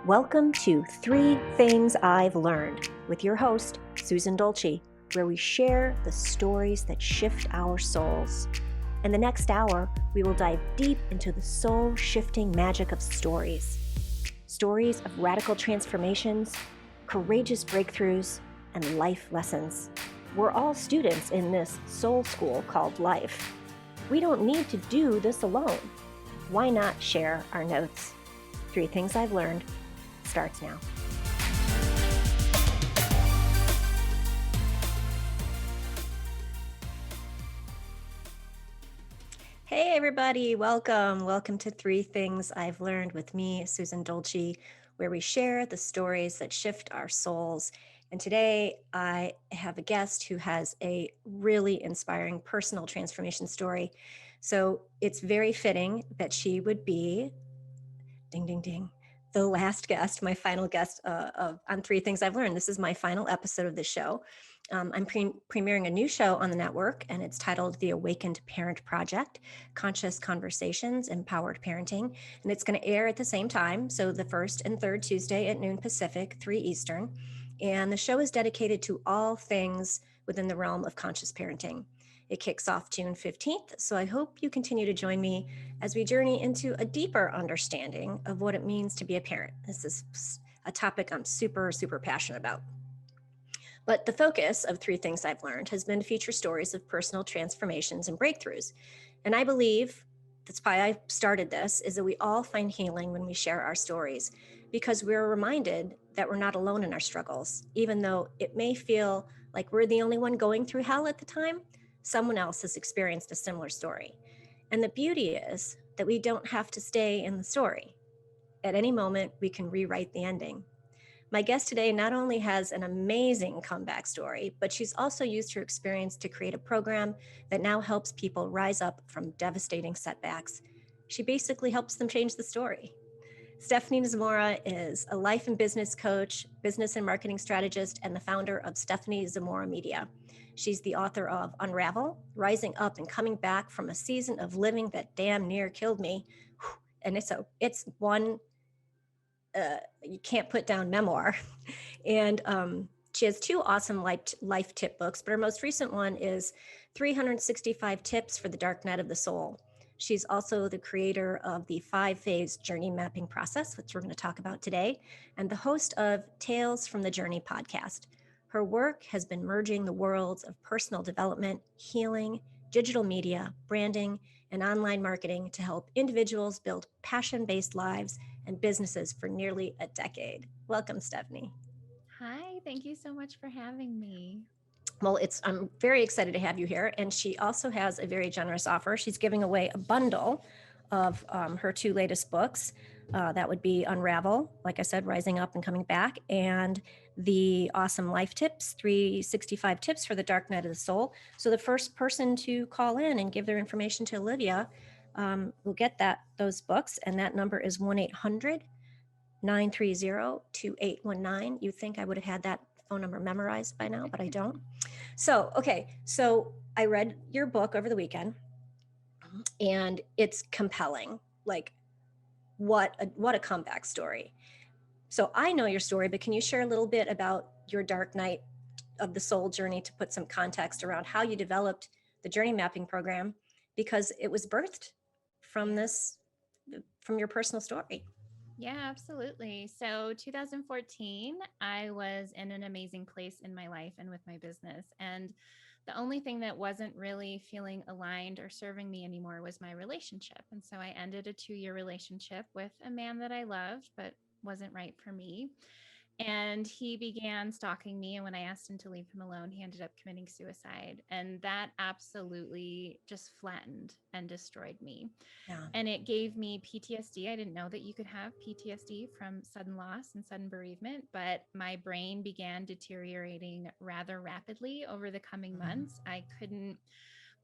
Welcome to 3 Things I've Learned with your host, Susan Dolci, where we share the stories that shift our souls. In the next hour, we will dive deep into the soul-shifting magic of stories. Stories of radical transformations, courageous breakthroughs, and life lessons. We're all students in this soul school called life. We don't need to do this alone. Why not share our notes? 3 Things I've Learned starts now. Hey everybody, welcome to 3 Things I've Learned with me, Susan Dolci, where we share the stories that shift our souls. And today I have a guest who has a really inspiring personal transformation story. So it's very fitting that she would be, ding, ding, ding, the last guest, my final guest on 3 Things I've Learned. This is my final episode of the show. I'm premiering a new show on the network, and it's titled The Awakened Parent Project, Conscious Conversations, Empowered Parenting. And it's going to air at the same time, so the first and third Tuesday at noon Pacific, 3 Eastern. And the show is dedicated to all things within the realm of conscious parenting. It kicks off June 15th, so I hope you continue to join me as we journey into a deeper understanding of what it means to be a parent. This is a topic I'm super, super passionate about. But the focus of 3 Things I've Learned has been to feature stories of personal transformations and breakthroughs. And I believe, that's why I started this, is that we all find healing when we share our stories, because we're reminded that we're not alone in our struggles. Even though it may feel like we're the only one going through hell at the time, someone else has experienced a similar story. And the beauty is that we don't have to stay in the story. At any moment, we can rewrite the ending. My guest today not only has an amazing comeback story, but she's also used her experience to create a program that now helps people rise up from devastating setbacks. She basically helps them change the story. Stephenie Zamora is a life and business coach, business and marketing strategist, and the founder of Stephenie Zamora Media. She's the author of Unravel, Rising Up and Coming Back from a Season of Living That Damn Near Killed Me. And it's one you can't put down memoir. And she has 2 awesome life tip books, but her most recent one is 365 Tips for the Dark Night of the Soul. She's also the creator of the 5-phase journey mapping process, which we're going to talk about today, and the host of Tales from the Journey podcast. Her work has been merging the worlds of personal development, healing, digital media, branding, and online marketing to help individuals build passion-based lives and businesses for nearly a decade. Welcome, Stephenie. Hi, thank you so much for having me. Well, I'm very excited to have you here. And she also has a very generous offer. She's giving away a bundle of her 2 latest books. That would be Unravel, like I said, Rising Up and Coming Back, and the awesome life tips, 365 tips for the dark night of the soul. So the first person to call in and give their information to Olivia will get those books. And that number is 1-800-930-2819. You think I would have had that phone number memorized by now, but I don't. So I read your book over the weekend, and it's compelling. Like, what a comeback story. So I know your story, but can you share a little bit about your dark night of the soul journey to put some context around how you developed the journey mapping program, because it was birthed from your personal story? Yeah, absolutely. So 2014, I was in an amazing place in my life and with my business. And the only thing that wasn't really feeling aligned or serving me anymore was my relationship. And so I ended a 2-year relationship with a man that I loved, but wasn't right for me. And he began stalking me. And when I asked him to leave him alone, he ended up committing suicide. And that absolutely just flattened and destroyed me. Yeah. And it gave me PTSD. I didn't know that you could have PTSD from sudden loss and sudden bereavement, but my brain began deteriorating rather rapidly over the coming months. I couldn't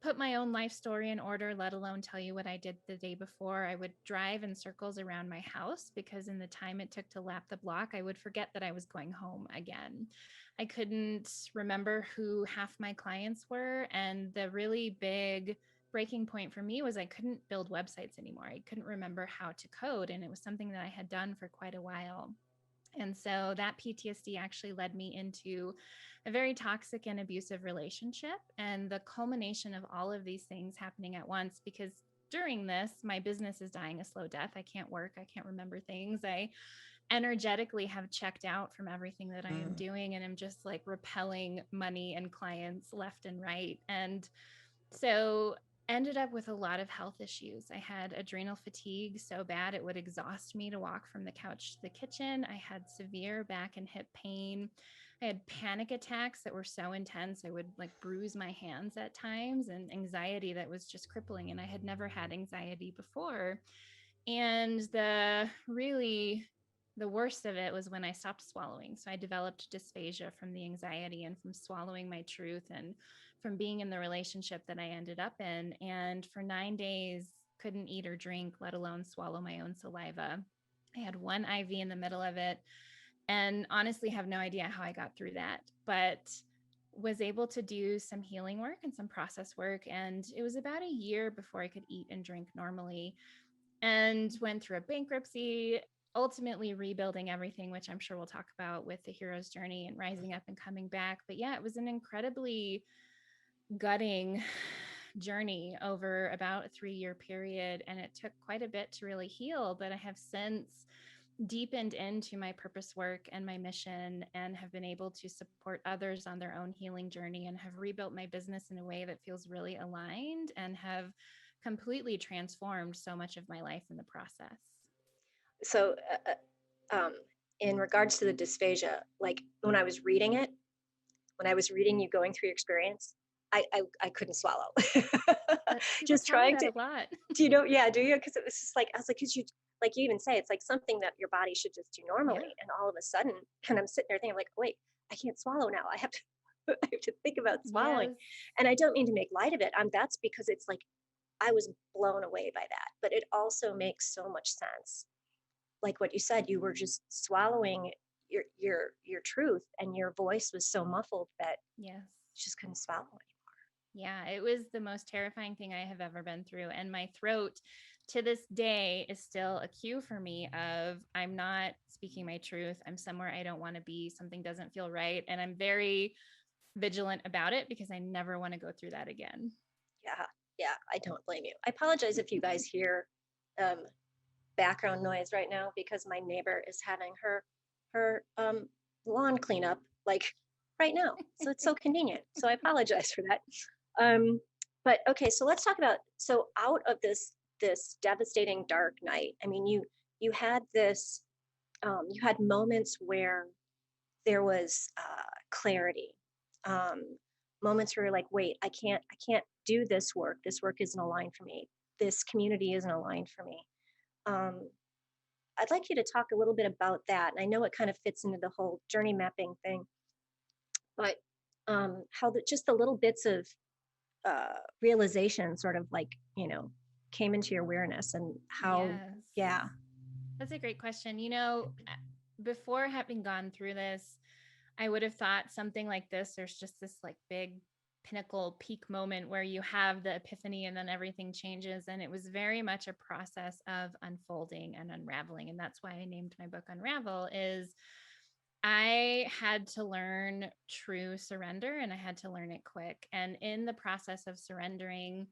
put my own life story in order, let alone tell you what I did the day before. I would drive in circles around my house because in the time it took to lap the block, I would forget that I was going home again. I couldn't remember who half my clients were. And the really big breaking point for me was I couldn't build websites anymore. I couldn't remember how to code. And it was something that I had done for quite a while. And so that PTSD actually led me into a very toxic and abusive relationship. And the culmination of all of these things happening at once, because during this, my business is dying a slow death. I can't work. I can't remember things. I energetically have checked out from everything that I am Mm. doing. And I'm just like repelling money and clients left and right. And so ended up with a lot of health issues. I had adrenal fatigue so bad it would exhaust me to walk from the couch to the kitchen. I had severe back and hip pain. I had panic attacks that were so intense I would like bruise my hands at times, and anxiety that was just crippling, and I had never had anxiety before. And the worst of it was when I stopped swallowing. So I developed dysphagia from the anxiety and from swallowing my truth and from being in the relationship that I ended up in. And for 9 days, couldn't eat or drink, let alone swallow my own saliva. I had one IV in the middle of it, and honestly have no idea how I got through that, but was able to do some healing work and some process work. And it was about a year before I could eat and drink normally, and went through a bankruptcy, ultimately rebuilding everything, which I'm sure we'll talk about with the hero's journey and rising up and coming back. But yeah, it was an incredibly gutting journey over about a 3-year period. And it took quite a bit to really heal. But I have since deepened into my purpose work and my mission and have been able to support others on their own healing journey and have rebuilt my business in a way that feels really aligned and have completely transformed so much of my life in the process. So, in regards to the dysphagia, like when I was reading it, when I was reading you going through your experience, I couldn't swallow. People Just tell me trying that to, a lot. do you know? Yeah, do you? Because it was just like, I was like, because you, like you even say, it's like something that your body should just do Yeah. normally. And all of a sudden, and I'm sitting there thinking, like, wait, I can't swallow now. I have to, I have to think about swallowing. Yes. And I don't mean to make light of it. That's because it's like, I was blown away by that. But it also makes so much sense. Like what you said, you were just swallowing your truth, and your voice was so muffled that Yes. you just couldn't swallow it. Yeah, it was the most terrifying thing I have ever been through. And my throat to this day is still a cue for me of I'm not speaking my truth. I'm somewhere I don't want to be. Something doesn't feel right. And I'm very vigilant about it because I never want to go through that again. Yeah, yeah, I don't blame you. I apologize if you guys hear um, background noise right now, because my neighbor is having her lawn cleanup like right now. So it's so convenient. So I apologize for that. Um, but okay, so let's talk about, so out of this devastating dark night. I mean, you had this, you had moments where there was clarity, um, moments where you're like, wait, I can't do this work. This work isn't aligned for me. This community isn't aligned for me. um, I'd like you to talk a little bit about that. And I know it kind of fits into the whole journey mapping thing, but how just the little bits of realization sort of like, came into your awareness, and how, Yes. yeah. That's a great question. Before having gone through this, I would have thought something like this, there's just this like big pinnacle peak moment where you have the epiphany and then everything changes. And it was very much a process of unfolding and unraveling. And that's why I named my book Unravel. Is I had to learn true surrender, and I had to learn it quick. And in the process of surrendering,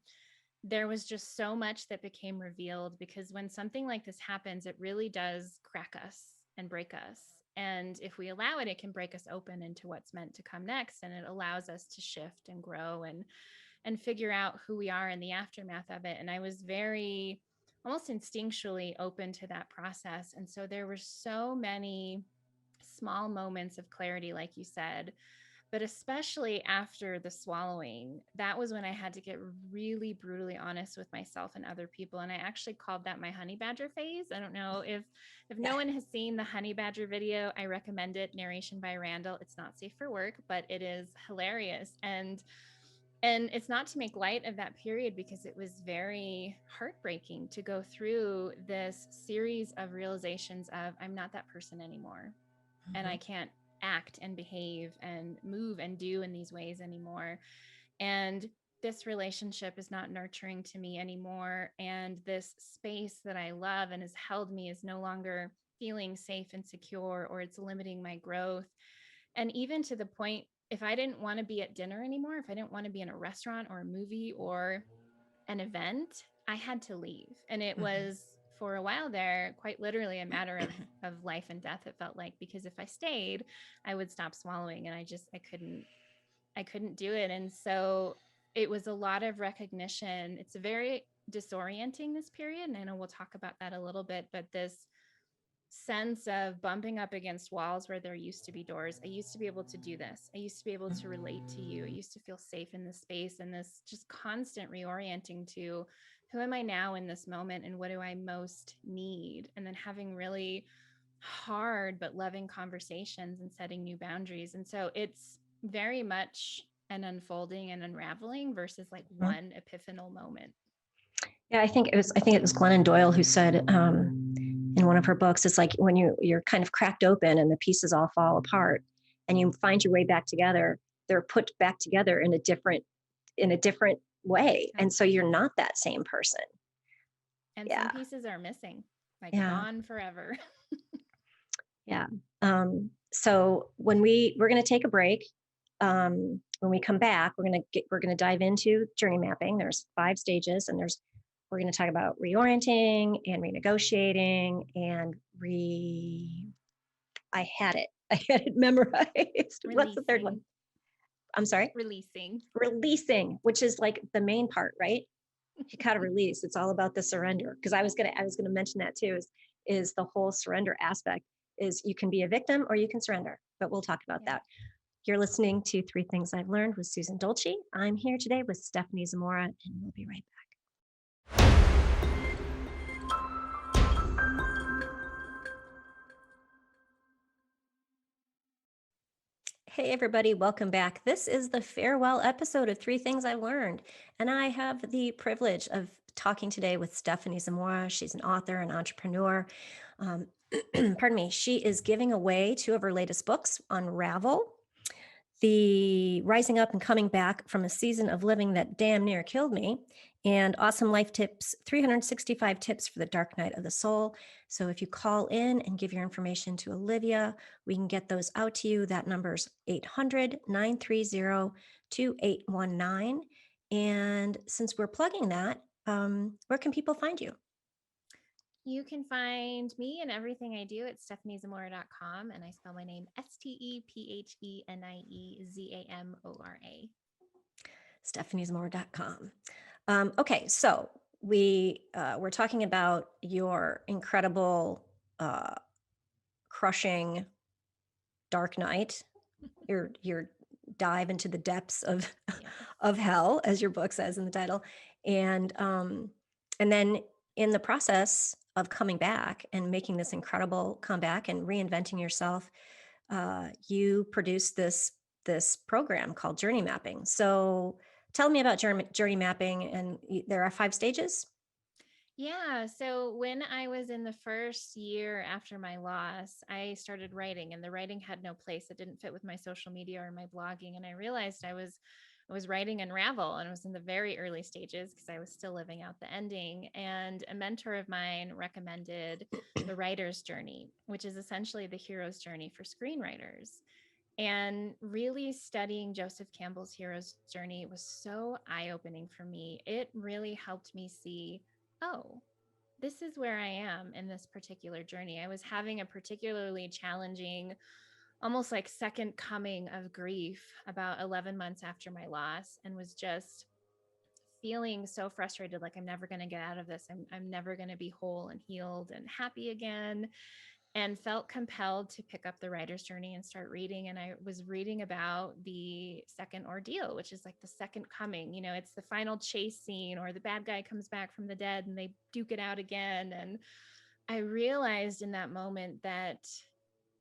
there was just so much that became revealed, because when something like this happens, it really does crack us and break us. And if we allow it, it can break us open into what's meant to come next. And it allows us to shift and grow and figure out who we are in the aftermath of it. And I was very almost instinctually open to that process. And so there were so many small moments of clarity, like you said, but especially after the swallowing, that was when I had to get really brutally honest with myself and other people. And I actually called that my honey badger phase. I don't know if Yeah. no one has seen the honey badger video, I recommend it. Narration by Randall. It's not safe for work, but it is hilarious. And And it's not to make light of that period because it was very heartbreaking to go through this series of realizations of I'm not that person anymore. And I Mhm. can't act and behave and move and do in these ways anymore. And this relationship is not nurturing to me anymore. And this space that I love and has held me is no longer feeling safe and secure, or it's limiting my growth. And even to the point, if I didn't want to be at dinner anymore, if I didn't want to be in a restaurant or a movie or an event, I had to leave. And it Mhm. was for a while there, quite literally a matter of life and death, it felt like, because if I stayed, I would stop swallowing and I couldn't do it. And so it was a lot of recognition. It's very disorienting, this period. And I know we'll talk about that a little bit, but this sense of bumping up against walls where there used to be doors. I used to be able to do this. I used to be able to relate to you. I used to feel safe in this space, and this just constant reorienting to who am I now in this moment and what do I most need? And then having really hard but loving conversations and setting new boundaries. And so it's very much an unfolding and unraveling versus like Mhm. one epiphanal moment. Yeah, I think it was Glennon Doyle who said in one of her books, it's like when you're kind of cracked open and the pieces all fall apart, and you find your way back together. They're put back together in a different way, and so you're Absolutely. not that same person. And some Yeah, pieces are missing, like yeah, gone forever. yeah. So we're going to take a break. When we come back, we're gonna dive into journey mapping. There's 5 stages, and we're going to talk about reorienting and renegotiating and I had it. I had it memorized. What's the third one? Releasing. I'm sorry. Releasing. Releasing, which is like the main part, right? You gotta release. It's all about the surrender. Because I was gonna mention that too. Is the whole surrender aspect is you can be a victim or you can surrender. But we'll talk about Yeah. that. You're listening to Three Things I've Learned with Susan Dolci. I'm here today with Stephenie Zamora, and we'll be right back. Hey, everybody, welcome back. This is the farewell episode of Three Things I Learned, and I have the privilege of talking today with Stephenie Zamora. She's an author and entrepreneur. Um, pardon me. She is giving away 2 of her latest books, Unravel, the rising up and coming back from a season of living that damn near killed me, and awesome life tips, 365 tips for the dark night of the soul. So if you call in and give your information to Olivia, we can get those out to you. That number's 800-930-2819. And since we're plugging that, where can people find you? You can find me and everything I do at stepheniezamora.com. And I spell my name Stepheniezamora. stepheniezamora.com. Okay, so we're talking about your incredible, crushing dark night, your dive into the depths of Yes. of hell, as your book says in the title, and then in the process of coming back and making this incredible comeback and reinventing yourself, you produced this program called journey mapping. So tell me about journey mapping. And there are 5 stages. Yeah. So when I was in the first year after my loss, I started writing, and the writing had no place. It didn't fit with my social media or my blogging. And I realized I was writing Unravel, and it was in the very early stages because I was still living out the ending. And a mentor of mine recommended the writer's journey, which is essentially the hero's journey for screenwriters. And really studying Joseph Campbell's hero's journey was so eye opening for me. It really helped me see, oh, this is where I am in this particular journey. I was having a particularly challenging, almost like second coming of grief about 11 months after my loss, and was just feeling so frustrated, like I'm never going to get out of this. I'm never going to be whole and healed and happy again, and felt compelled to pick up the writer's journey and start reading. And I was reading about the second ordeal, which is like the second coming. It's the final chase scene, or the bad guy comes back from the dead and they duke it out again. And I realized in that moment that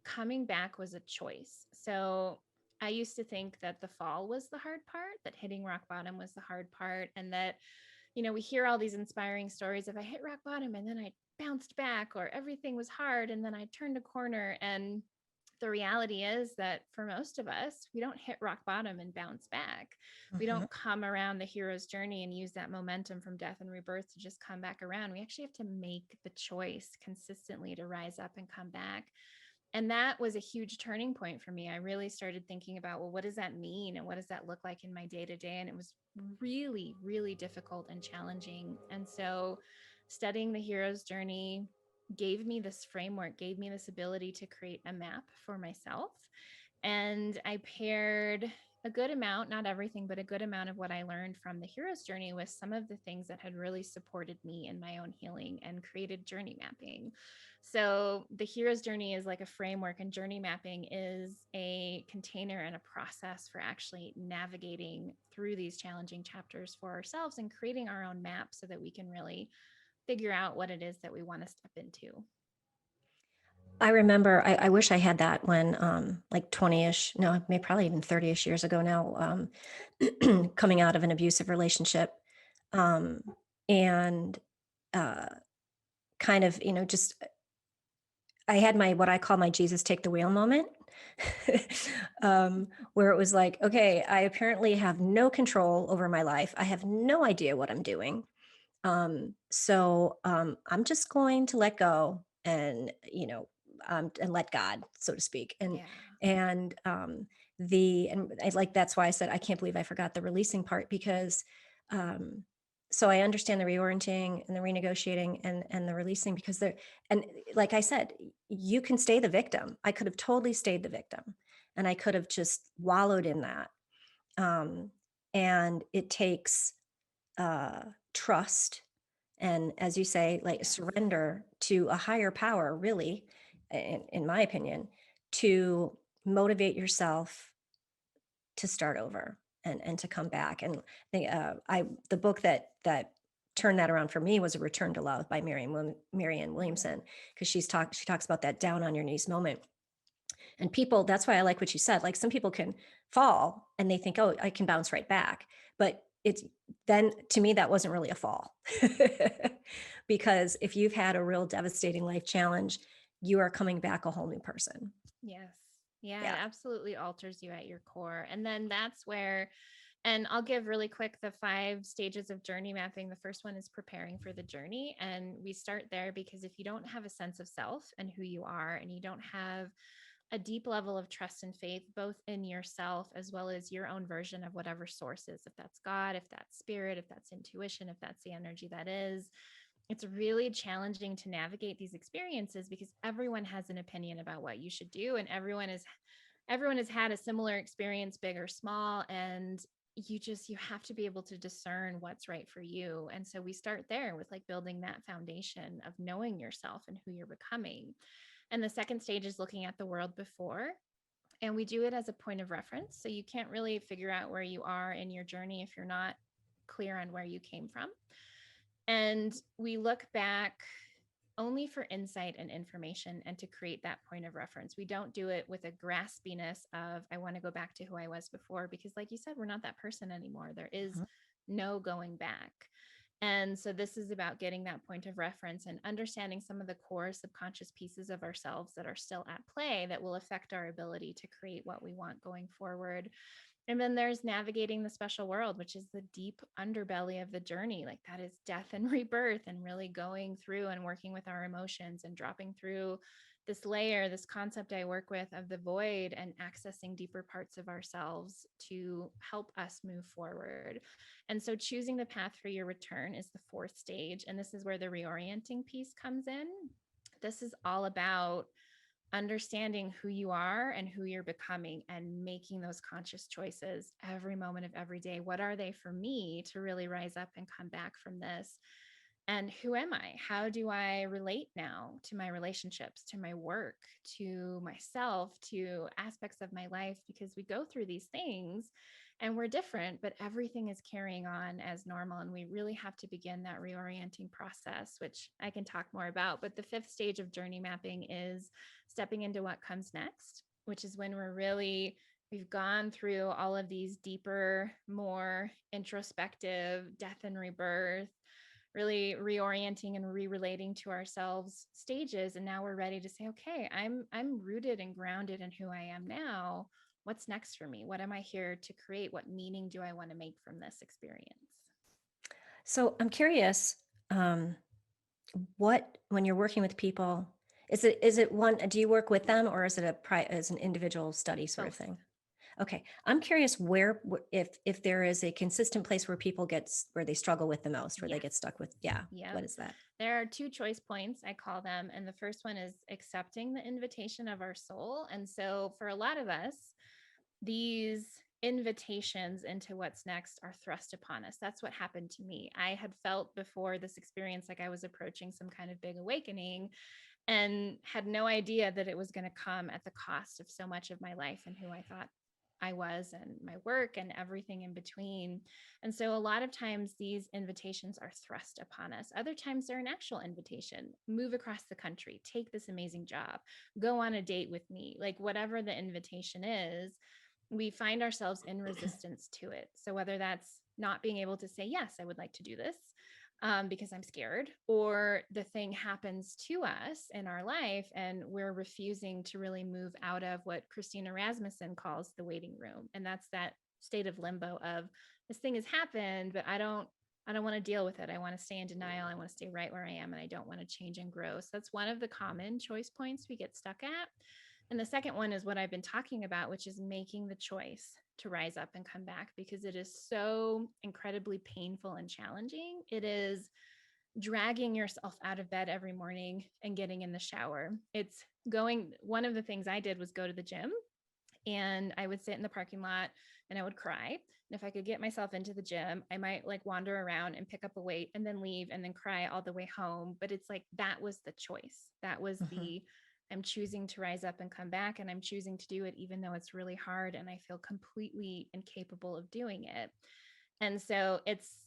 coming back was a choice. So I used to think that the fall was the hard part, that hitting rock bottom was the hard part, and that, we hear all these inspiring stories of I hit rock bottom and then I bounced back, or everything was hard and then I turned a corner. And the reality is that for most of us, we don't hit rock bottom and bounce back. We Mhm. don't come around the hero's journey and use that momentum from death and rebirth to just come back around. We actually have to make the choice consistently to rise up and come back. And that was a huge turning point for me. I really started thinking about, well, what does that mean? And what does that look like in my day to day? And it was really, really difficult and challenging. And so studying the hero's journey gave me this framework, gave me this ability to create a map for myself. And I paired a good amount, not everything, but a good amount of what I learned from the hero's journey with some of the things that had really supported me in my own healing, and created journey mapping. So the hero's journey is like a framework, and journey mapping is a container and a process for actually navigating through these challenging chapters for ourselves and creating our own map so that we can really figure out what it is that we want to step into. I remember, I wish I had that when, like 20-ish, no, maybe probably even 30-ish years ago now, coming out of an abusive relationship. Um, and uh, kind of, just I had my what I call my Jesus take the wheel moment, where it was like, okay, I apparently have no control over my life. I have no idea what I'm doing. I'm just going to let go and let God, so to speak. Yeah. And and I like that's why I said I can't believe I forgot the releasing part because um, so I understand the reorienting and the renegotiating and the releasing because they're and like I said, you can stay the victim. I could have totally stayed the victim, and I could have just wallowed in that. Um, and it takes uh, trust and, as you say, like Yes. surrender to a higher power, really, in my opinion, to motivate yourself to start over and to come back. And the book that turned that around for me was A Return to Love by Marian Williamson, because she talks about that down on your knees moment. And people, that's why I like what you said. Like some people can fall and they think, oh, I can bounce right back. But it's then to me, that wasn't really a fall. Because if you've had a real devastating life challenge, you are coming back a whole new person. Yes. Yeah, it Yeah. absolutely alters you at your core. And then that's where, and I'll give really quick the 5 stages of journey mapping. The first one is preparing for the journey. And we start there because if you don't have a sense of self and who you are, and you don't have a deep level of trust and faith, both in yourself as well as your own version of whatever source is, if that's God, if that's spirit, if that's intuition, if that's the energy that is, it's really challenging to navigate these experiences because everyone has an opinion about what you should do, and everyone has had a similar experience, big or small, and you have to be able to discern what's right for you. And so we start there with like building that foundation of knowing yourself and who you're becoming. And the second stage is looking at the world before, and we do it as a point of reference, so you can't really figure out where you are in your journey if you're not clear on where you came from. And we look back only for insight and information and to create that point of reference. We don't do it with a graspiness of, I want to go back to who I was before, because, like you said, we're not that person anymore. There is no going back. And so, this is about getting that point of reference and understanding some of the core subconscious pieces of ourselves that are still at play that will affect our ability to create what we want going forward. And then there's navigating the special world, which is the deep underbelly of the journey. Like that is death and rebirth, and really going through and working with our emotions and dropping through this layer, this concept I work with of the void, and accessing deeper parts of ourselves to help us move forward. And so choosing the path for your return is the 4th stage. And this is where the reorienting piece comes in. This is all about understanding who you are and who you're becoming, and making those conscious choices every moment of every day. What are they for me to really rise up and come back from this? And who am I? How do I relate now to my relationships, to my work, to myself, to aspects of my life? Because we go through these things and we're different, but everything is carrying on as normal. And we really have to begin that reorienting process, which I can talk more about. But the 5th stage of journey mapping is stepping into what comes next, which is when we're really We've gone through all of these deeper, more introspective death and rebirth, really reorienting and re-relating to ourselves stages. And now we're ready to say, okay, I'm rooted and grounded in who I am now. What's next for me? What am I here to create? What meaning do I want to make from this experience? So I'm curious, when you're working with people, is it one, do you work with them, or is it as an individual study sort of Both. thing? Okay. I'm curious if there is a consistent place where people where they struggle with the most, where they Yes. get stuck with, yeah. Yep. What is that? There are 2 choice points, I call them. And the first one is accepting the invitation of our soul. And so for a lot of us, these invitations into what's next are thrust upon us. That's what happened to me. I had felt before this experience like I was approaching some kind of big awakening and had no idea that it was going to come at the cost of so much of my life and who I thought I was and my work and everything in between. And so a lot of times these invitations are thrust upon us. Other times they're an actual invitation. Move across the country, take this amazing job, go on a date with me. Like whatever the invitation is, we find ourselves in resistance to it. So whether that's not being able to say, yes, I would like to do this, because I'm scared, or the thing happens to us in our life and we're refusing to really move out of what Christina Rasmussen calls the waiting room. And that's that state of limbo of this thing has happened, but I don't want to deal with it. I want to stay in denial. I want to stay right where I am and I don't want to change and grow. So that's one of the common choice points we get stuck at. And the second one is what I've been talking about, which is making the choice to rise up and come back, because it is so incredibly painful and challenging. It is dragging yourself out of bed every morning and getting in the shower. It's going, one of the things I did was go to the gym, and I would sit in the parking lot and I would cry. And if I could get myself into the gym, I might like wander around and pick up a weight and then leave and then cry all the way home. But it's like that was the choice. That was Mhm. the I'm choosing to rise up and come back, and I'm choosing to do it even though it's really hard and I feel completely incapable of doing it. And so it's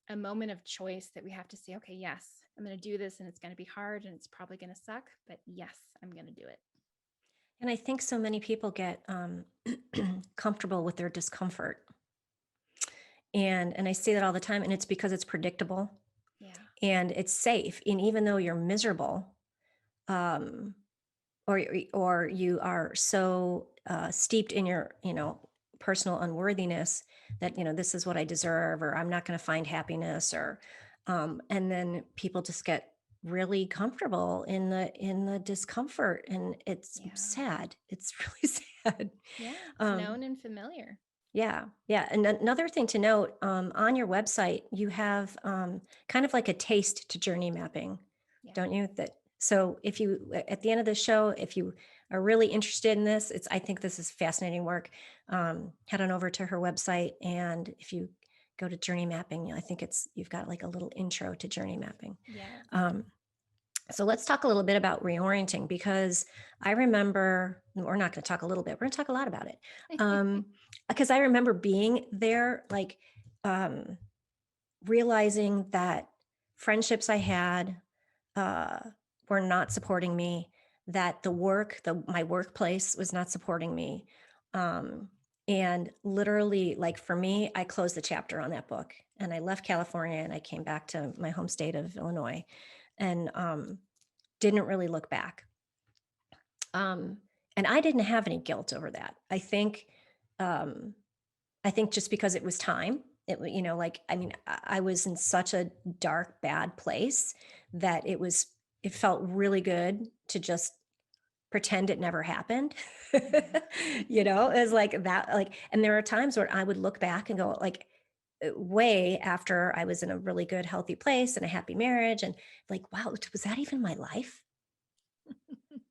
a moment of choice that we have to say, okay, yes, I'm going to do this and it's going to be hard and it's probably going to suck, but yes, I'm going to do it. And I think so many people get comfortable with their discomfort. And I say that all the time, and it's because it's predictable Yeah. and it's safe. And even though you're miserable, um, or you are so steeped in your, personal unworthiness that, this is what I deserve, or I'm not going to find happiness, or and then people just get really comfortable in the discomfort, and it's Yeah. sad. It's really sad. Yeah, it's um known and familiar. yeah, yeah. And another thing to note, on your website, you have kind of like a taste to journey mapping, Yeah. don't you? So if at the end of the show, if you are really interested in this, I think this is fascinating work. Head on over to her website, and if you go to journey mapping, I think you've got like a little intro to journey mapping. Yeah. Um, so let's talk a little bit about reorienting, because I remember, we're not going to talk a little bit, we're going to talk a lot about it. Because I remember being there, like, um, realizing that friendships I had uh, were not supporting me, that my workplace was not supporting me. Um, and literally, like for me, I closed the chapter on that book, and I left California and I came back to my home state of Illinois, and didn't really look back. Um, and I didn't have any guilt over that. Um, I think just because it was time, like, I mean, I was in such a dark, bad place that it felt really good to just pretend it never happened. Yeah. It's like that, like, and there are times where I would look back and go, like, way after I was in a really good, healthy place and a happy marriage, and like, wow, was that even my life?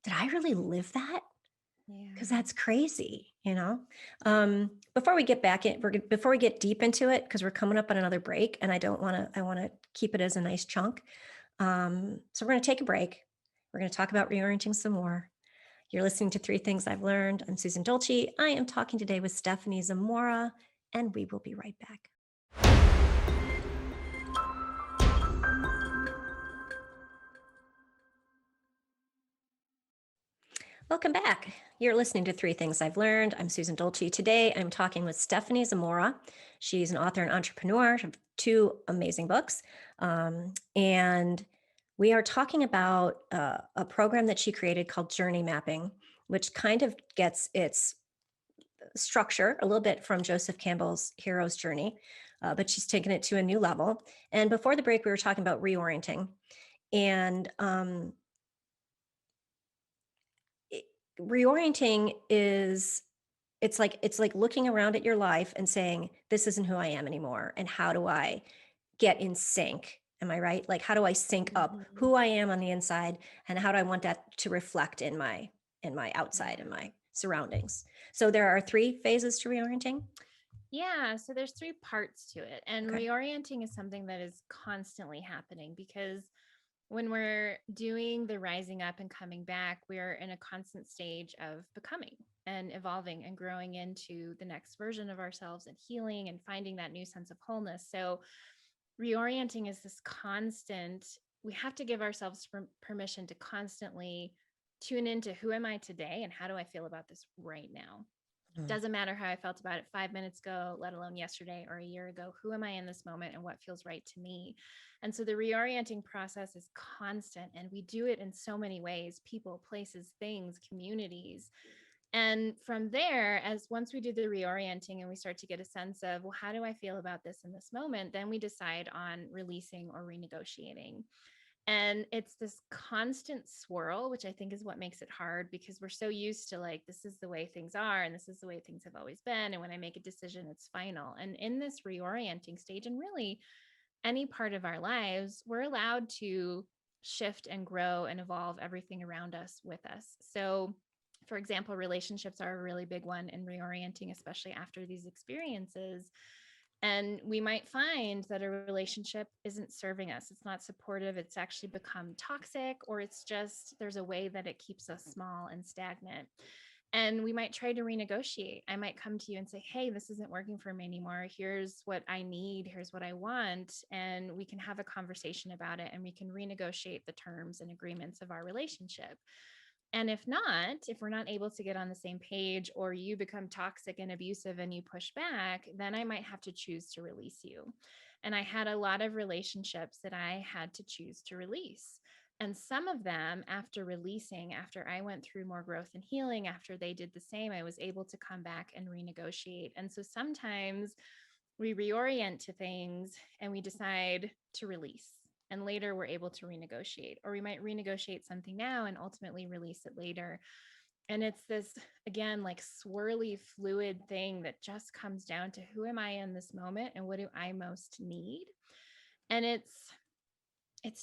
Did I really live that? Because Yeah. that's crazy. Before we get before we get deep into it, because we're coming up on another break, and I want to keep it as a nice chunk. So we're going to take a break. We're going to talk about reorienting some more. You're listening to Three Things I've Learned. I'm Susan Dolci. I am talking today with Stephenie Zamora, and we will be right back. Welcome back. You're listening to Three Things I've Learned. I'm Susan Dolci. Today, I'm talking with Stephenie Zamora. She's an author and entrepreneur of two amazing books. And we are talking about a program that she created called Journey Mapping, which kind of gets its structure a little bit from Joseph Campbell's Hero's Journey, but she's taken it to a new level. And before the break, we were talking about reorienting. And it- reorienting is it's like looking around at your life and saying, this isn't who I am anymore, and how do I get in sync? Am I right? Like, how do I sync up Hmm. who I am on the inside, and how do I want that to reflect in my outside, in Yeah. my surroundings? So there are three phases to reorienting. Yeah, so there's three parts to it. And Okay. reorienting is something that is constantly happening because when we're doing the rising up and coming back, we're in a constant stage of becoming and evolving and growing into the next version of ourselves and healing and finding that new sense of wholeness. So reorienting is this constant, we have to give ourselves permission to constantly tune into who am I today and how do I feel about this right now. Mhm. Doesn't matter how I felt about it 5 minutes ago, let alone yesterday or a year ago. Who am I in this moment and what feels right to me? And so the reorienting process is constant, and we do it in so many ways: people, places, things, communities. And from there, as once we do the reorienting and we start to get a sense of, well, how do I feel about this in this moment? Then we decide on releasing or renegotiating. And it's this constant swirl, which I think is what makes it hard because we're so used to like, this is the way things are and this is the way things have always been. And when I make a decision, it's final. And in this reorienting stage, and really any part of our lives, we're allowed to shift and grow and evolve everything around us with us. So, for example, relationships are a really big one in reorienting, especially after these experiences. And we might find that a relationship isn't serving us. It's not supportive. It's actually become toxic, or it's just there's a way that it keeps us small and stagnant. And we might try to renegotiate. I might come to you and say, hey, this isn't working for me anymore. Here's what I need. Here's what I want. And we can have a conversation about it and we can renegotiate the terms and agreements of our relationship. And if not, if we're not able to get on the same page, or you become toxic and abusive and you push back, then I might have to choose to release you. And I had a lot of relationships that I had to choose to release. And some of them, after releasing, after I went through more growth and healing, after they did the same, I was able to come back and renegotiate. And so sometimes we reorient to things and we decide to release. And later we're able to renegotiate, or we might renegotiate something now and ultimately release it later. And it's this, again, like swirly, fluid thing that just comes down to who am I in this moment and what do I most need? And it's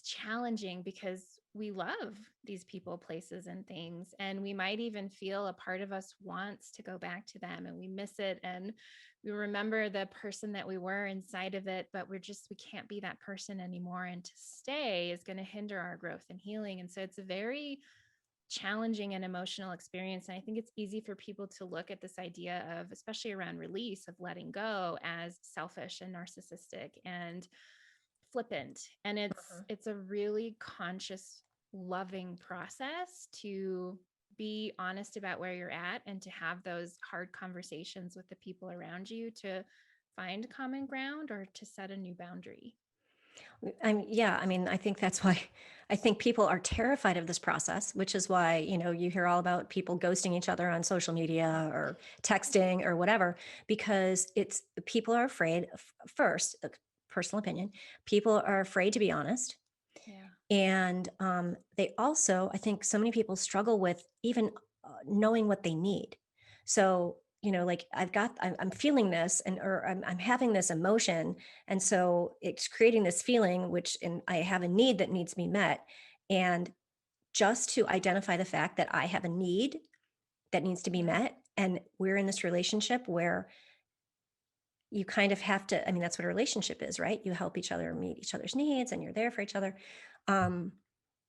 challenging because we love these people, places, and things. And we might even feel a part of us wants to go back to them and we miss it. And we remember the person that we were inside of it, but we can't be that person anymore. And to stay is going to hinder our growth and healing. And so it's a very challenging and emotional experience. And I think it's easy for people to look at this idea of, especially around release, of letting go, as selfish and narcissistic and flippant. And it's a really conscious, loving process to be honest about where you're at and to have those hard conversations with the people around you to find common ground or to set a new boundary. Yeah, I mean, I think that's why I think people are terrified of this process, which is why, you hear all about people ghosting each other on social media or texting or whatever, because people are afraid, first, personal opinion, people are afraid to be honest. Yeah. And they also, I think so many people struggle with even knowing what they need. So, like I'm feeling this, or I'm having this emotion. And so it's creating this feeling, and I have a need that needs to be met. And just to identify the fact that I have a need that needs to be Yeah. met. And we're in this relationship where you kind of have to, I mean, that's what a relationship is, right? You help each other meet each other's needs and you're there for each other. Um,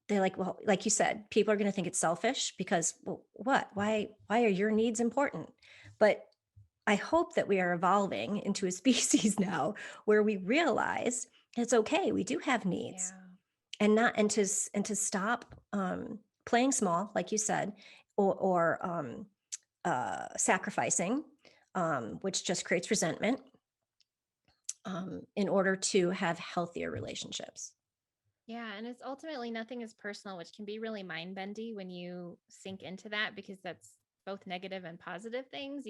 they're like, well, like you said, people are going to think it's selfish because, well, why are your needs important? But I hope that we are evolving into a species now where we realize it's okay. We do have needs, Yeah. and to stop playing small, like you said, or sacrificing, which just creates resentment, in order to have healthier relationships. Yeah, and it's ultimately nothing is personal, which can be really mind bendy when you sink into that because that's both negative and positive things.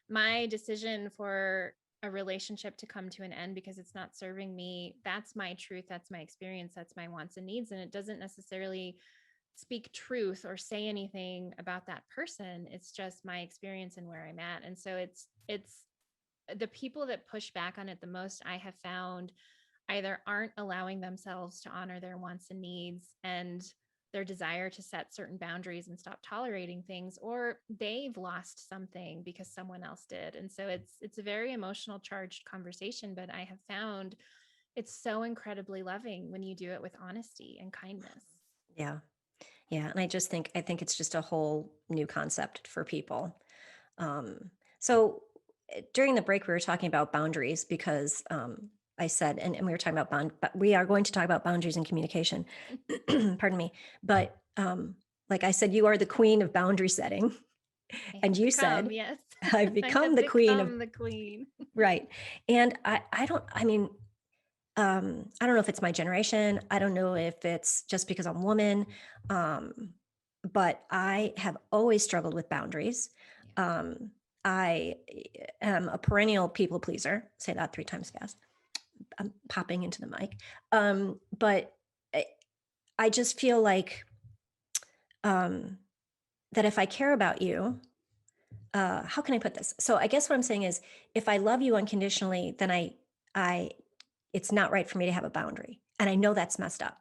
My decision for a relationship to come to an end because it's not serving me, that's my truth, that's my experience, that's my wants and needs. And it doesn't necessarily speak truth or say anything about that person. It's just my experience and where I'm at. And so it's the people that push back on it the most, I have found, either aren't allowing themselves to honor their wants and needs and their desire to set certain boundaries and stop tolerating things, or they've lost something because someone else did. And so it's a very emotional charged conversation, but I have found it's so incredibly loving when you do it with honesty and kindness. Yeah. Yeah. And I think it's just a whole new concept for people. So during the break, we were talking about boundaries because I said, and we were talking about but we are going to talk about boundaries and communication. Pardon me. But like I said, you are the queen of boundary setting. I And have you become, said, yes. I've I become have the queen of, become the queen. right. And I don't know if it's my generation. I don't know if it's just because I'm a woman. Um, but I have always struggled with boundaries. Yeah. Um, I am a perennial people pleaser. Say that 3 times fast. I'm popping into the mic. But I just feel like um, that if I care about you, how can I put this? So I guess what I'm saying is, if I love you unconditionally, then I, it's not right for me to have a boundary, and I know that's messed up.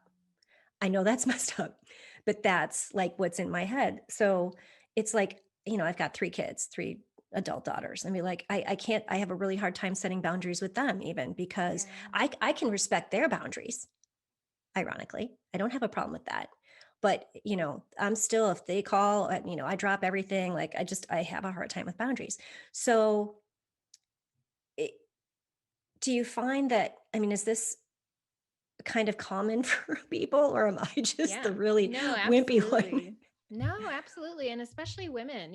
I know that's messed up, but that's like what's in my head. So it's like, I've got 3 kids, 3 adult daughters. I mean, like, I can't, I have a really hard time setting boundaries with them, even because Yeah. I can respect their boundaries. Ironically, I don't have a problem with that. But, I'm still, if they call, I drop everything. Like, I have a hard time with boundaries. So it, do you find that, I mean, is this kind of common for people, or am I just the Yeah. really No, wimpy one? absolutely. No, absolutely. And especially women,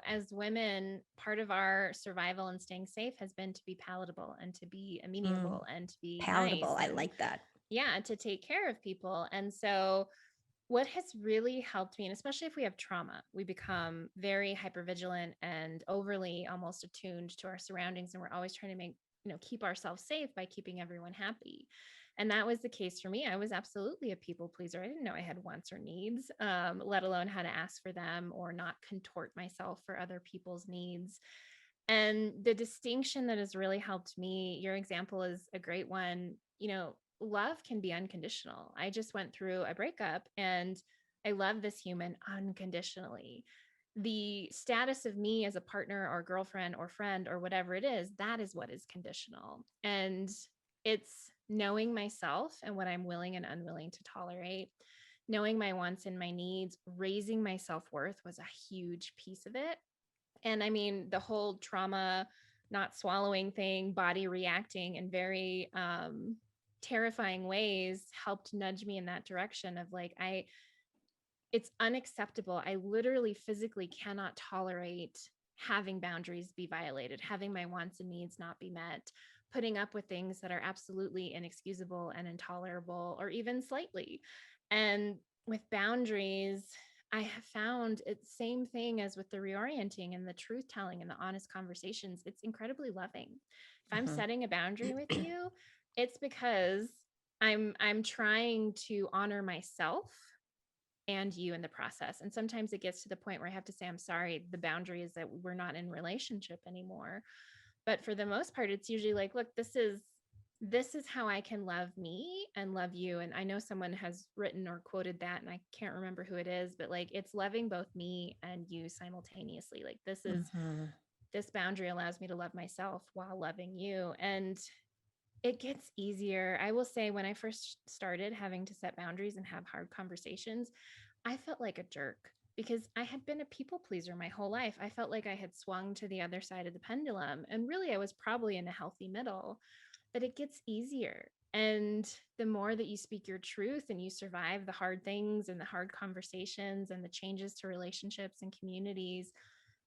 as women, part of our survival and staying safe has been to be palatable and to be Mm, amenable and to be nice palatable. I and, like that. yeah, to take care of people. And so, what has really helped me, and especially if we have trauma, we become very hypervigilant and overly almost attuned to our surroundings. And we're always trying to keep ourselves safe by keeping everyone happy. And that was the case for me. I was absolutely a people pleaser. I didn't know I had wants or needs, let alone how to ask for them or not contort myself for other people's needs. And the distinction that has really helped me, your example is a great one. Love can be unconditional. I just went through a breakup and I love this human unconditionally. The status of me as a partner or girlfriend or friend or whatever it is, that is what is conditional. And it's knowing myself and what I'm willing and unwilling to tolerate, knowing my wants and my needs, raising my self worth was a huge piece of it. And I mean, the whole trauma, not swallowing thing, body reacting in very terrifying ways helped nudge me in that direction of like, it's unacceptable. I literally physically cannot tolerate having boundaries be violated, having my wants and needs not be met, putting up with things that are absolutely inexcusable and intolerable, or even slightly. And with boundaries, I have found it's same thing as with the reorienting and the truth telling and the honest conversations. It's incredibly loving. If I'm Mhm. setting a boundary with you, it's because I'm trying to honor myself and you in the process. And sometimes it gets to the point where I have to say, I'm sorry, the boundary is that we're not in relationship anymore. But for the most part, it's usually like, look, this is how I can love me and love you. And I know someone has written or quoted that, and I can't remember who it is, but like it's loving both me and you simultaneously. Like Mhm. this boundary allows me to love myself while loving you. And it gets easier. I will say when I first started having to set boundaries and have hard conversations, I felt like a jerk because I had been a people pleaser my whole life. I felt like I had swung to the other side of the pendulum. And really, I was probably in a healthy middle, but it gets easier. And the more that you speak your truth and you survive the hard things and the hard conversations and the changes to relationships and communities,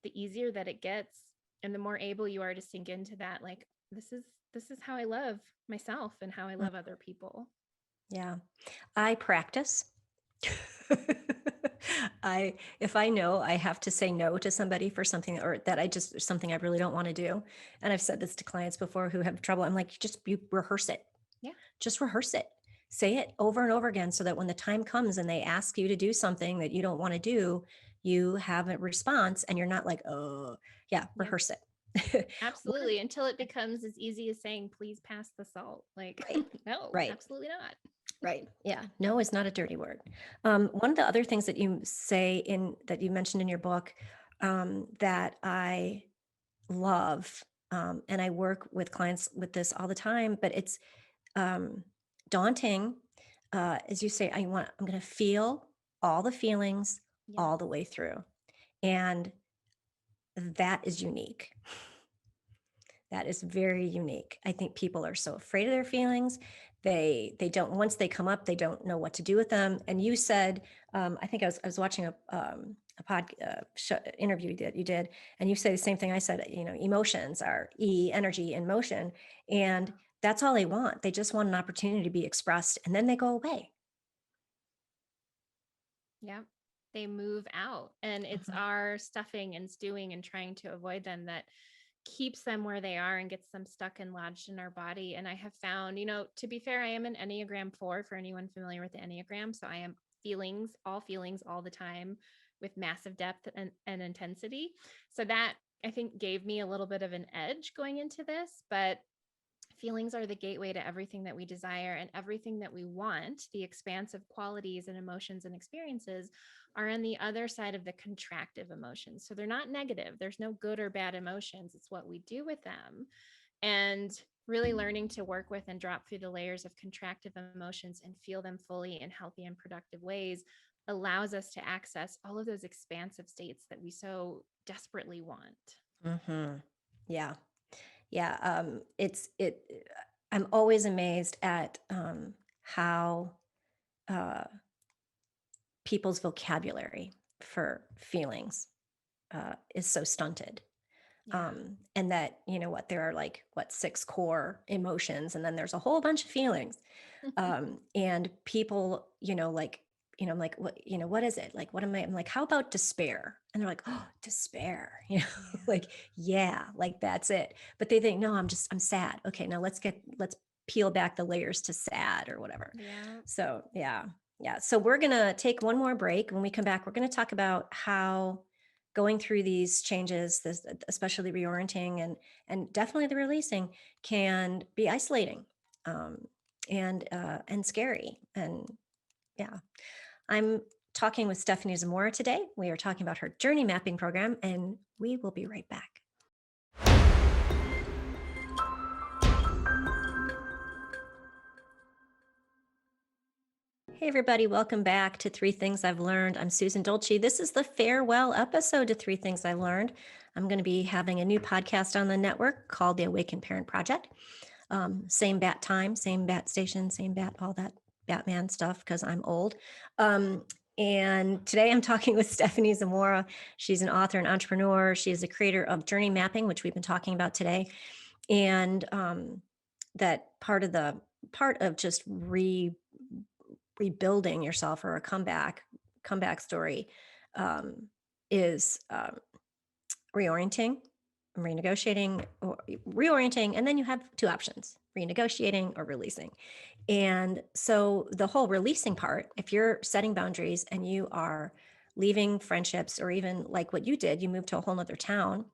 the easier that it gets. And the more able you are to sink into that, like, this is how I love myself and how I Mm, love other people. yeah. I practice. If I know I have to say no to somebody for something, or that something I really don't want to do. And I've said this to clients before who have trouble. I'm like, just you rehearse it. Yeah. Just rehearse it. Say it over and over again so that when the time comes and they ask you to do something that you don't want to do, you have a response and you're not like, oh, yeah, Yep. rehearse it. Absolutely. Until it becomes as easy as saying, please pass the salt. Like, Right, no, right, absolutely not. right. Yeah, no is not a dirty word. One of the other things that you say that you mentioned in your book, that I love, and I work with clients with this all the time, but it's um, daunting. As you say, I'm going to feel all the feelings Yeah. all the way through. And that is unique. That is very unique. I think people are so afraid of their feelings. They don't, once they come up, they don't know what to do with them. And you said, I think I was watching a interview that you did, and you say the same thing I said. Emotions are energy in motion, and that's all they want. They just want an opportunity to be expressed, and then they go away. Yeah. They move out. And it's Mhm. our stuffing and stewing and trying to avoid them that keeps them where they are and gets them stuck and lodged in our body. And I have found, to be fair, I am an Enneagram 4 for anyone familiar with the Enneagram. So I am feelings all the time with massive depth and intensity. So that I think gave me a little bit of an edge going into this. But feelings are the gateway to everything that we desire and everything that we want. The expansive qualities and emotions and experiences are on the other side of the contractive emotions. So they're not negative. There's no good or bad emotions. It's what we do with them. And really learning to work with and drop through the layers of contractive emotions and feel them fully in healthy and productive ways allows us to access all of those expansive states that we so desperately want. Mhm. Yeah. Yeah. I'm always amazed at how uh, people's vocabulary for feelings is so stunted. Yeah. And that, there are like, six core emotions, and then there's a whole bunch of feelings. And people, I'm like, what is it? Like, what am I? I'm like, how about despair? And they're like, oh, despair, Yeah. like, yeah, like that's it. But they think, no, I'm sad. Okay, now let's peel back the layers to sad or whatever. Yeah. So, yeah. Yeah. So we're going to take one more break. When we come back, we're going to talk about how going through these changes, especially reorienting and definitely the releasing, can be isolating. And scary. And yeah, I'm talking with Stephenie Zamora today. We are talking about her journey mapping program, and we will be right back. Hey, everybody, welcome back to Three Things I've Learned. I'm Susan Dolci. This is the farewell episode to Three Things I've Learned. I'm going to be having a new podcast on the network called The Awakened Parent Project. Same bat time, same bat station, same bat, all that Batman stuff, because I'm old. And today I'm talking with Stephenie Zamora. She's an author and entrepreneur. She is the creator of Journey Mapping, which we've been talking about today. And that part of just rebuilding yourself, or a comeback story, is reorienting, renegotiating, or reorienting. And then you have two options: renegotiating or releasing. And so the whole releasing part, if you're setting boundaries and you are leaving friendships, or even like what you did, you moved to a whole nother town,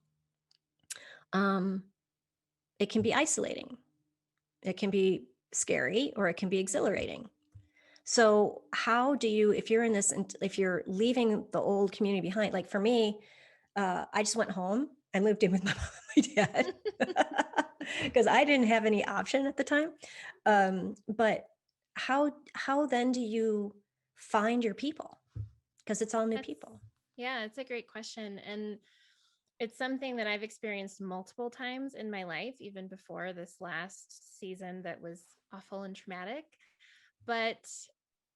um, it can be isolating. It can be scary, or it can be Yeah. exhilarating. So how do you, if you're in this, if you're leaving the old community behind, like for me, I just went home. I moved in with my mom and my dad because I didn't have any option at the time. But how then do you find your people? Because it's all new That's people. yeah, it's a great question. And it's something that I've experienced multiple times in my life, even before this last season that was awful and traumatic. But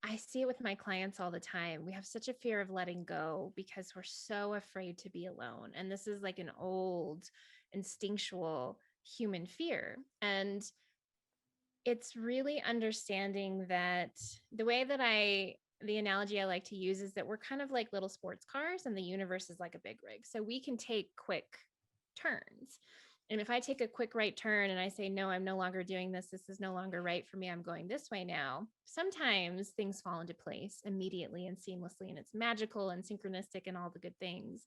I see it with my clients all the time. We have such a fear of letting go because we're so afraid to be alone. And this is like an old instinctual human fear. And it's really understanding that the way that the analogy I like to use is that we're kind of like little sports cars and the universe is like a big rig. So we can take quick turns. And if I take a quick right turn and I say, no, I'm no longer doing this, this is no longer right for me, I'm going this way now, sometimes things fall into place immediately and seamlessly, and it's magical and synchronistic and all the good things.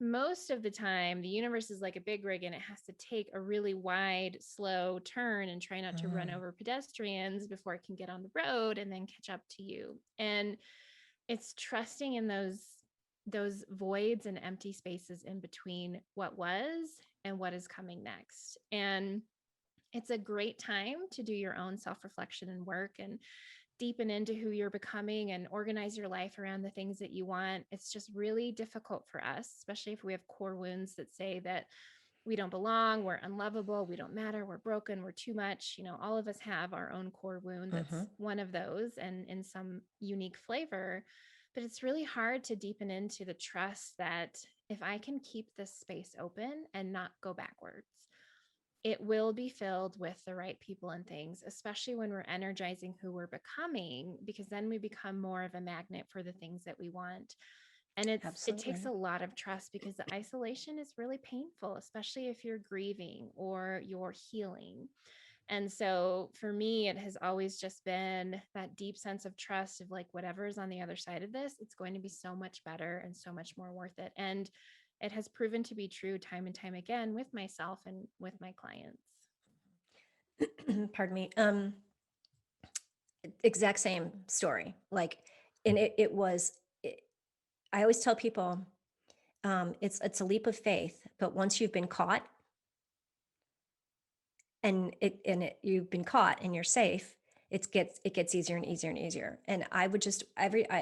Most of the time, the universe is like a big rig and it has to take a really wide, slow turn and try not to run Mm. over pedestrians before it can get on the road and then catch up to you. And it's trusting in those voids and empty spaces in between what was and what is coming next. And it's a great time to do your own self-reflection and work and deepen into who you're becoming and organize your life around the things that you want. It's just really difficult for us, especially if we have core wounds that say that we don't belong, we're unlovable, we don't matter, we're broken, we're too much. All of us have our own core wound Mm-hmm. that's one of those and in some unique flavor. But it's really hard to deepen into the trust that if I can keep this space open and not go backwards, it will be filled with the right people and things, especially when we're energizing who we're becoming, because then we become more of a magnet for the things that we want. And it takes a Absolutely. lot of trust because the isolation is really painful, especially if you're grieving or you're healing. And so for me, it has always just been that deep sense of trust of like, whatever is on the other side of this, it's going to be so much better and so much more worth it. And it has proven to be true time and time again with myself and with my clients. Pardon me. Exact same story. Like, and it was. I always tell people, it's a leap of faith, but once you've been caught, you've been caught and you're safe, it gets easier and easier and easier. And I would just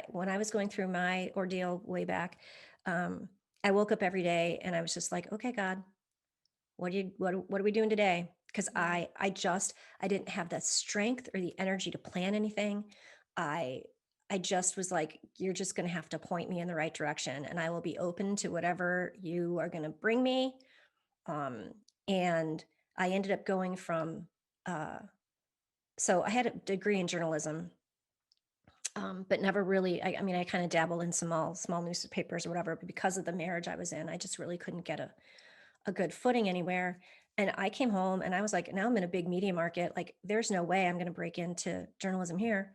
when I was going through my ordeal way back, um, I woke up every day and I was just like, okay, God, what are we doing today? Because Yeah. I didn't have the strength or the energy to plan anything. I I just was like, you're just going to have to point me in the right direction, and I will be open to whatever you are going to bring me. Um, and I ended up going from, uh, so I had a degree in journalism, but never really, I mean, I kind of dabbled in small newspapers or whatever, but because of the marriage I was in, I just really couldn't get a good footing anywhere. And I came home and I was like, now I'm in a big media market. Like, there's no way I'm going to break into journalism here.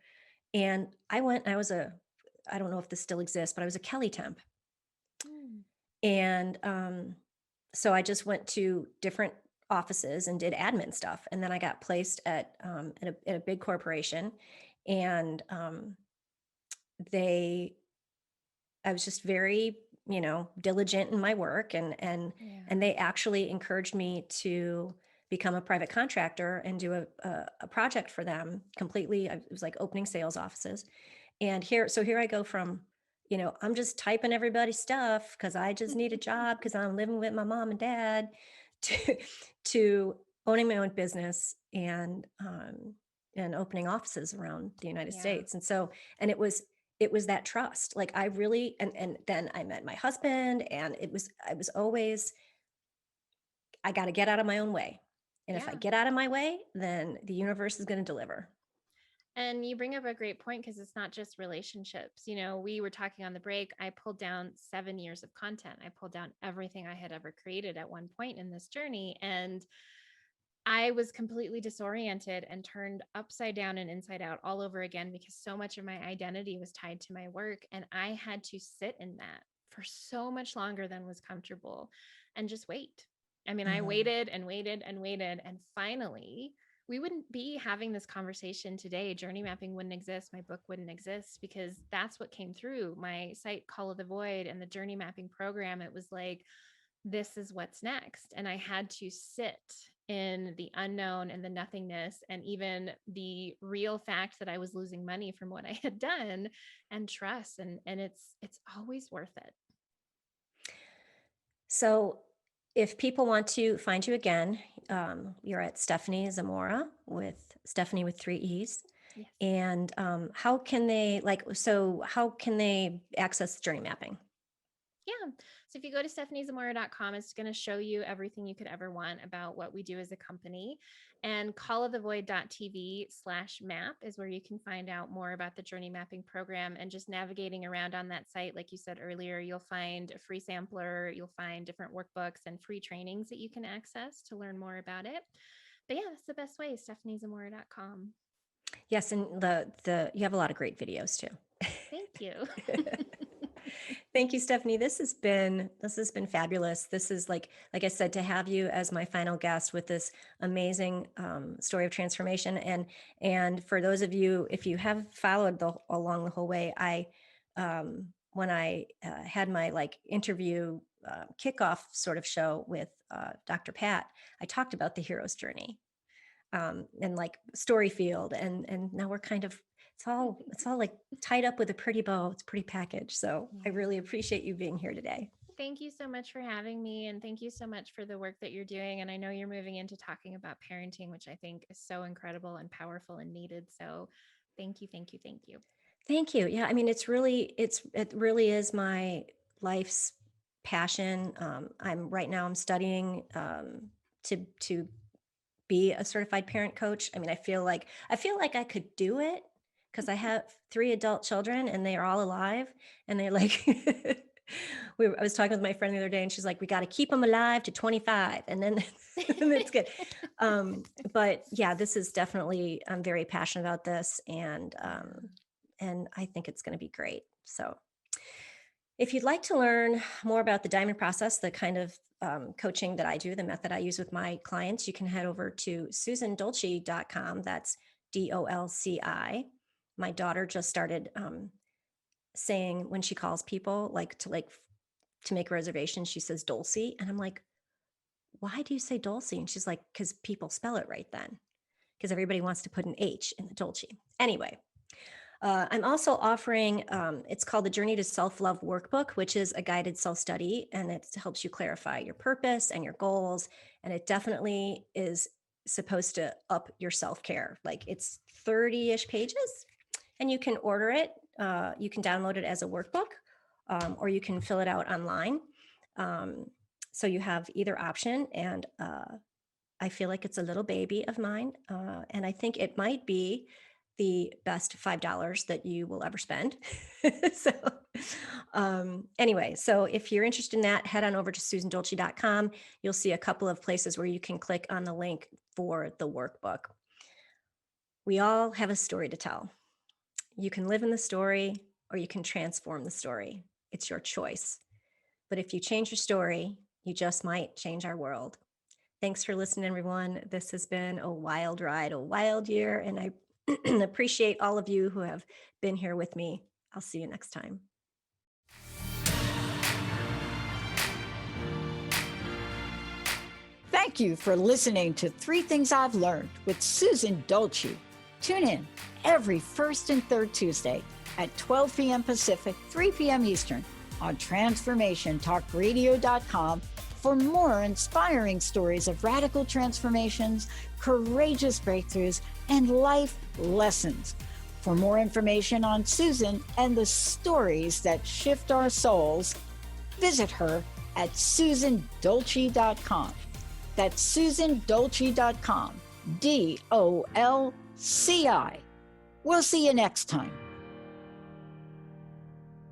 And I went, I don't know if this still exists, but I was a Kelly temp. Mm. And so I just went to different offices and did admin stuff. And then I got placed at a big corporation. And they, I was just very, diligent in my work, and Yeah. they actually encouraged me to become a private contractor and do a project for them completely. It was like opening sales offices. And here I go from, I'm just typing everybody's stuff because I just need a job because I'm living with my mom and dad, to to owning my own business and opening offices around the United Yeah. States. And so, and it was that trust. Like, I really, and then I met my husband, and I was always, I got to get out of my own way. And if I Yeah. get out of my way, then the universe is going to deliver. And you bring up a great point because it's not just relationships. We were talking on the break. I pulled down 7 years of content. I pulled down everything I had ever created at one point in this journey. And I was completely disoriented and turned upside down and inside out all over again because so much of my identity was tied to my work. And I had to sit in that for so much longer than was comfortable and just wait. I mean, I Mhm. waited and waited and waited. And finally, we wouldn't be having this conversation today. Journey mapping wouldn't exist. My book wouldn't exist because that's what came through my site, Call of the Void, and the journey mapping program. It was like, this is what's next. And I had to sit in the unknown and the nothingness and even the real fact that I was losing money from what I had done and trust. And it's always worth it. So If people want to find you again, you're at Stephenie Zamora with Stephenie with 3 E's. Yes. And how can they how can they access journey mapping? Yeah. So if you go to stepheniezamora.com, it's going to show you everything you could ever want about what we do as a company. And callofthevoid.tv/map is where you can find out more about the journey mapping program, and just navigating around on that site. Like you said earlier, you'll find a free sampler, you'll find different workbooks and free trainings that you can access to learn more about it. But yeah, that's the best way, stepheniezamora.com. Yes, and the you have a lot of great videos too. Thank you. Thank you, Stephenie. This has been fabulous. This is like I said, to have you as my final guest with this amazing story of transformation. And for those of you, if you have followed along the whole way, when I had my interview kickoff sort of show with Dr. Pat, I talked about the hero's journey and like story field, and now we're kind of it's all like tied up with a pretty bow. It's a pretty package. So I really appreciate you being here today. Thank you so much for having me. And thank you so much for the work that you're doing. And I know you're moving into talking about parenting, which I think is so incredible and powerful and needed. So thank you, thank you, thank you. Thank you. Yeah, I mean, it really is my life's passion. I'm studying to be a certified parent coach. I mean, I feel like I could do it because I have 3 adult children and they are all alive, and they're like I was talking with my friend the other day, and she's like, we got to keep them alive to 25, and then it's good. But yeah, this is definitely, I'm very passionate about this, and I think it's going to be great. So if you'd like to learn more about the diamond process, the kind of coaching that I do, the method I use with my clients, you can head over to susandolci.com. That's DOLCI. My daughter just started saying, when she calls people to make a reservation, she says Dolci. And I'm like, why do you say Dolci? And she's like, because people spell it right then, because everybody wants to put an H in the Dolci. Anyway, I'm also offering, it's called the Journey to Self-Love Workbook, which is a guided self-study, and it helps you clarify your purpose and your goals. And it definitely is supposed to up your self-care. Like, it's 30-ish pages, and you can order it. You can download it as a workbook, or you can fill it out online. So you have either option, and I feel like it's a little baby of mine, and I think it might be the best $5 that you will ever spend. So anyway, so if you're interested in that, head on over to susandolci.com. You'll see a couple of places where you can click on the link for the workbook. We all have a story to tell. You can live in the story, or you can transform the story. It's your choice. But if you change your story, you just might change our world. Thanks for listening, everyone. This has been a wild ride, a wild year, and I appreciate all of you who have been here with me. I'll see you next time. Thank you for listening to 3 Things I've Learned with Susan Dolci. Tune in every first and third Tuesday at 12 p.m. Pacific, 3 p.m. Eastern on transformationtalkradio.com for more inspiring stories of radical transformations, courageous breakthroughs, and life lessons. For more information on Susan and the stories that shift our souls, visit her at susandolci.com. That's susandolci.com, DOLCI. We'll see you next time.